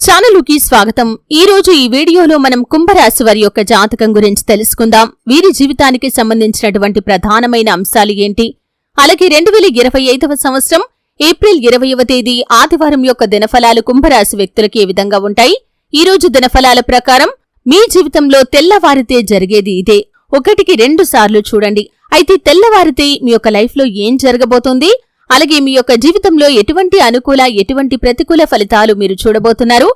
ఛానలుకి స్వాగతం. ఈ రోజు ఈ వీడియోలో మనం కుంభరాశి వారి యొక్క జాతకం గురించి తెలుసుకుందాం. వీరి జీవితానికి సంబంధించినటువంటి ప్రధానమైన అంశాలు ఏంటి, అలాగే 2025వ సంవత్సరం ఏప్రిల్ 20వ తేదీ ఆదివారం యొక్క దినఫలాలు కుంభరాశి వ్యక్తులకు ఏ విధంగా ఉంటాయి. ఈ రోజు దినఫలాల ప్రకారం మీ జీవితంలో తెల్లవారితే జరిగేది ఇదే. 1కి 2 సార్లు చూడండి. అయితే తెల్లవారితే మీ యొక్క లైఫ్ లో ఏం జరగబోతోంది, అలాగే మీ యొక్క జీవితంలో ఎటువంటి అనుకూల ఎటువంటి ప్రతికూల ఫలితాలు మీరు చూడబోతున్నారు.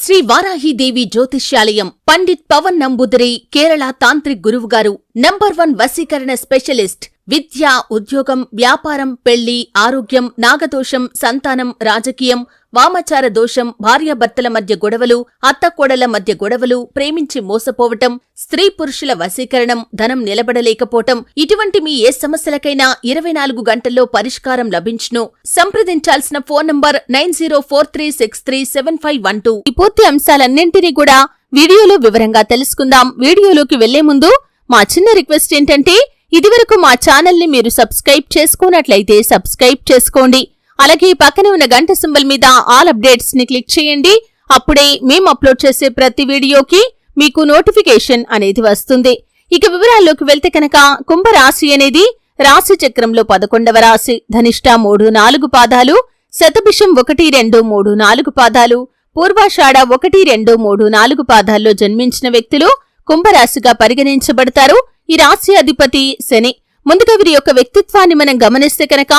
శ్రీ వారాహిదేవి జ్యోతిష్యాలయం పండిత్ పవన్ నంబూదిరి కేరళ తాంత్రిక్ గురువు గారు నంబర్ 1 వశీకరణ స్పెషలిస్ట్. విద్య, ఉద్యోగం, వ్యాపారం, పెళ్లి, ఆరోగ్యం, నాగదోషం, సంతానం, రాజకీయం, వామాచార దోషం, భార్యాభర్తల మధ్య గొడవలు, అత్తకోడల మధ్య గొడవలు, ప్రేమించి మోసపోవటం, స్త్రీ పురుషుల వశీకరణం, ధనం నిలబడలేకపోవటం, ఇటువంటి మీ ఏ సమస్యలకైనా 24 గంటల్లో పరిష్కారం లభించును. సంప్రదించాల్సిన ఫోన్ నంబర్ 9043637512. ఈ పూర్తి అంశాలన్నింటినీ కూడా వీడియోలో వివరంగా తెలుసుకుందాం. వీడియోలోకి వెళ్లే ముందు మా చిన్న రిక్వెస్ట్ ఏంటంటే, ఇదివరకు మా ఛానల్ని మీరు సబ్స్క్రైబ్ చేసుకున్నట్లయితే సబ్స్క్రైబ్ చేసుకోండి. అలాగే పక్కనే ఉన్న గంట సింబల్ మీద ఆల్ అప్డేట్స్ ని క్లిక్ చేయండి. అప్పుడే మేము అప్లోడ్ చేసే ప్రతి వీడియోకి మీకు నోటిఫికేషన్ అనేది వస్తుంది. ఇక వివరాల్లోకి వెళ్తే కనుక కుంభరాశి అనేది రాశి చక్రంలో 11వ రాశి. ధనిష్ట 3-4 పాదాలు, శతభిషం 1-2-3-4 పాదాలు, పూర్వాషాఢ 1-2-3-4 పాదాల్లో జన్మించిన వ్యక్తులు కుంభరాశిగా పరిగణించబడతారు. ఈ రాశి అధిపతి శని. ముందుగా వీరి యొక్క వ్యక్తిత్వాన్ని మనం గమనిస్తే కనుక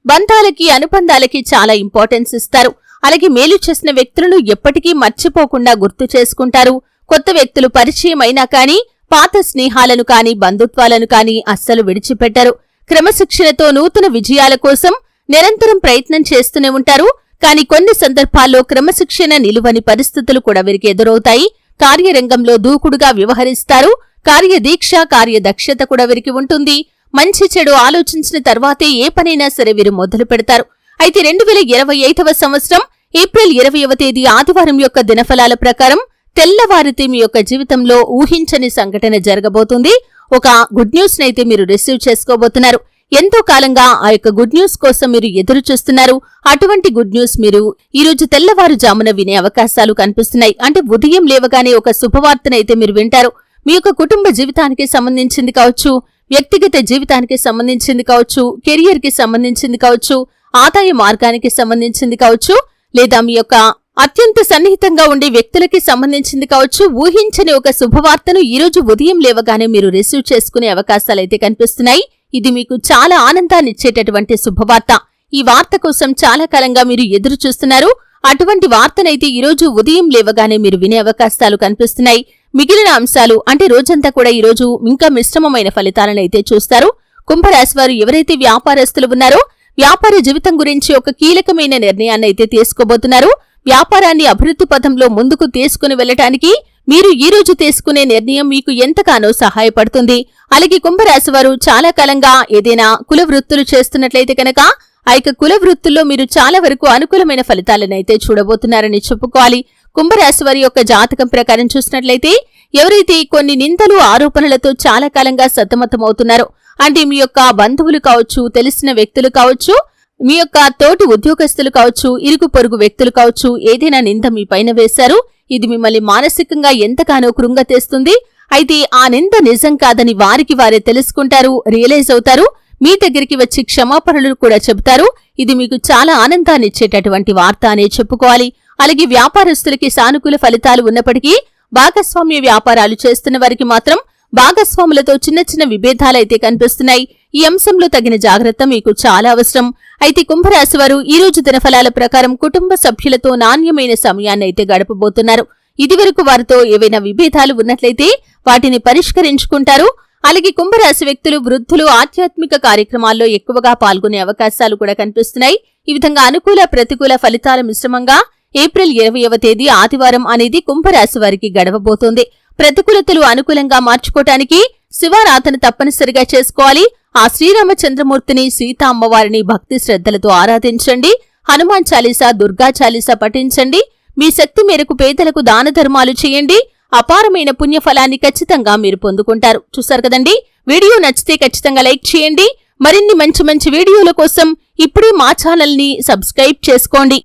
బంధాలకి, అనుబంధాలకి చాలా ఇంపార్టెన్స్ ఇస్తారు. అలాగే మేలు చేసిన వ్యక్తులను ఎప్పటికీ మర్చిపోకుండా గుర్తు చేసుకుంటారు. కొత్త వ్యక్తులు పరిచయం అయినా కానీ పాత స్నేహాలను కానీ బంధుత్వాలను కానీ అస్సలు విడిచిపెట్టరు. క్రమశిక్షణతో నూతన విజయాల కోసం నిరంతరం ప్రయత్నం చేస్తూనే ఉంటారు. కానీ కొన్ని సందర్భాల్లో క్రమశిక్షణ నిలువని పరిస్థితులు కూడా వీరికి ఎదురవుతాయి. కార్యరంగంలో దూకుడుగా వ్యవహరిస్తారు. కార్యదీక్ష, కార్యదక్షత కూడా వీరికి ఉంటుంది. మంచి చెడు ఆలోచించిన తర్వాతే ఏ పనైనా సరే వీరు మొదలు పెడతారు. అయితే 2025వ సంవత్సరం ఏప్రిల్ 20వ తేదీ ఆదివారం యొక్క దినఫలాల ప్రకారం తెల్లవారితే మీ యొక్క జీవితంలో ఊహించని సంఘటన జరగబోతుంది. ఒక గుడ్ న్యూస్ నైతే మీరు రిసీవ్ చేసుకోబోతున్నారు. ఎంతో కాలంగా ఆ యొక్క గుడ్ న్యూస్ కోసం మీరు ఎదురు చూస్తున్నారు. అటువంటి గుడ్ న్యూస్ మీరు ఈ రోజు తెల్లవారుజామున వినే అవకాశాలు కనిపిస్తున్నాయి. అంటే ఉదయం లేవగానే ఒక శుభవార్తనైతే మీరు వింటారు. మీ యొక్క కుటుంబ జీవితానికి సంబంధించింది కావచ్చు, వ్యక్తిగత జీవితానికి సంబంధించింది కావచ్చు, కెరియర్ కి సంబంధించింది కావచ్చు, ఆదాయ మార్గానికి సంబంధించింది కావచ్చు, లేదా మీ యొక్క అత్యంత సన్నిహితంగా ఉండే వ్యక్తులకి సంబంధించింది కావచ్చు. ఊహించని ఒక శుభవార్తను ఈ రోజు ఉదయం లేవగానే మీరు రిసీవ్ చేసుకునే అవకాశాలైతే కనిపిస్తున్నాయి. ఇది మీకు చాలా ఆనందాన్నిచ్చేటటువంటి శుభవార్త. ఈ వార్త కోసం చాలా కాలంగా మీరు ఎదురు చూస్తున్నారు. అటువంటి వార్తనైతే ఈ రోజు ఉదయం లేవగానే మీరు వినే అవకాశాలు కనిపిస్తున్నాయి. మిగిలిన అంశాలు అంటే రోజంతా కూడా ఈ రోజు ఇంకా మిశ్రమమైన ఫలితాలనైతే చూస్తారు. కుంభరాశి వారు ఎవరైతే వ్యాపారస్తులు ఉన్నారో వ్యాపార జీవితం గురించి ఒక కీలకమైన నిర్ణయాన్నైతే తీసుకోబోతున్నారు. వ్యాపారాన్ని అభివృద్ధి పథంలో ముందుకు తీసుకుని వెళ్లటానికి మీరు ఈ రోజు తీసుకునే నిర్ణయం మీకు ఎంతగానో సహాయపడుతుంది. అలాగే కుంభరాశి వారు చాలా కాలంగా ఏదైనా కుల వృత్తులు చేస్తున్నట్లయితే కనుక ఆ యొక్క కుల వృత్తుల్లో మీరు చాలా వరకు అనుకూలమైన ఫలితాలనైతే చూడబోతున్నారని చెప్పుకోవాలి. కుంభరాశి వారి యొక్క జాతకం ప్రకారం చూసినట్లయితే ఎవరైతే కొన్ని నిందలు, ఆరోపణలతో చాలా కాలంగా సతమతమవుతున్నారో, అంటే మీ యొక్క బంధువులు కావచ్చు, తెలిసిన వ్యక్తులు కావచ్చు, మీ యొక్క తోటి ఉద్యోగస్తులు కావచ్చు, ఇరుగు పొరుగు వ్యక్తులు కావచ్చు, ఏదైనా నింద మీ పైన వేశారు. ఇది మిమ్మల్ని మానసికంగా ఎంతగానో కృంగతేస్తుంది. అయితే ఆ నింద నిజం కాదని వారికి వారే తెలుసుకుంటారు, రియలైజ్ అవుతారు. మీ దగ్గరికి వచ్చి క్షమాపణలు కూడా చెబుతారు. ఇది మీకు చాలా ఆనందాన్నిచ్చేటటువంటి వార్త అనే చెప్పుకోవాలి. అలాగే వ్యాపారస్తులకి సానుకూల ఫలితాలు ఉన్నప్పటికీ భాగస్వామ్య వ్యాపారాలు చేస్తున్న వారికి మాత్రం భాగస్వాములతో చిన్న చిన్న విభేదాలైతే కనిపిస్తున్నాయి. ఈ అంశంలో తగిన జాగ్రత్త మీకు చాలా అవసరం. అయితే కుంభరాశి వారు ఈ రోజు దినఫలాల ప్రకారం కుటుంబ సభ్యులతో నాణ్యమైన సమయాన్నైతే గడపబోతున్నారు. ఇదివరకు వారితో ఏవైనా విభేదాలు ఉన్నట్లయితే వాటిని పరిష్కరించుకుంటారు. అలాగే కుంభరాశి వ్యక్తులు, వృద్ధులు ఆధ్యాత్మిక కార్యక్రమాల్లో ఎక్కువగా పాల్గొనే అవకాశాలు కూడా కనిపిస్తున్నాయి. ఈ విధంగా అనుకూల ప్రతికూల ఫలితాల మిశ్రమంగా ఏప్రిల్ 20వ తేదీ ఆదివారం అనేది కుంభరాశి వారికి గడవబోతోంది. ప్రతికూలతలు అనుకూలంగా మార్చుకోవటానికి శివారాధన తప్పనిసరిగా చేసుకోవాలి. ఆ శ్రీరామచంద్రమూర్తిని, సీతా అమ్మవారిని భక్తి శ్రద్ధలతో ఆరాధించండి. హనుమాన్ చాలీసా, దుర్గా చాలీసా పఠించండి. మీ శక్తి మేరకు పేదలకు దాన ధర్మాలు చేయండి. అపారమైన పుణ్యఫలాన్ని ఖచ్చితంగా మీరు పొందుకుంటారు. చూశారు కదండి. వీడియో నచ్చితే ఖచ్చితంగా లైక్ చేయండి. మరిన్ని మంచి మంచి వీడియోల కోసం ఇప్పుడే మా ఛానల్ని సబ్స్క్రైబ్ చేసుకోండి.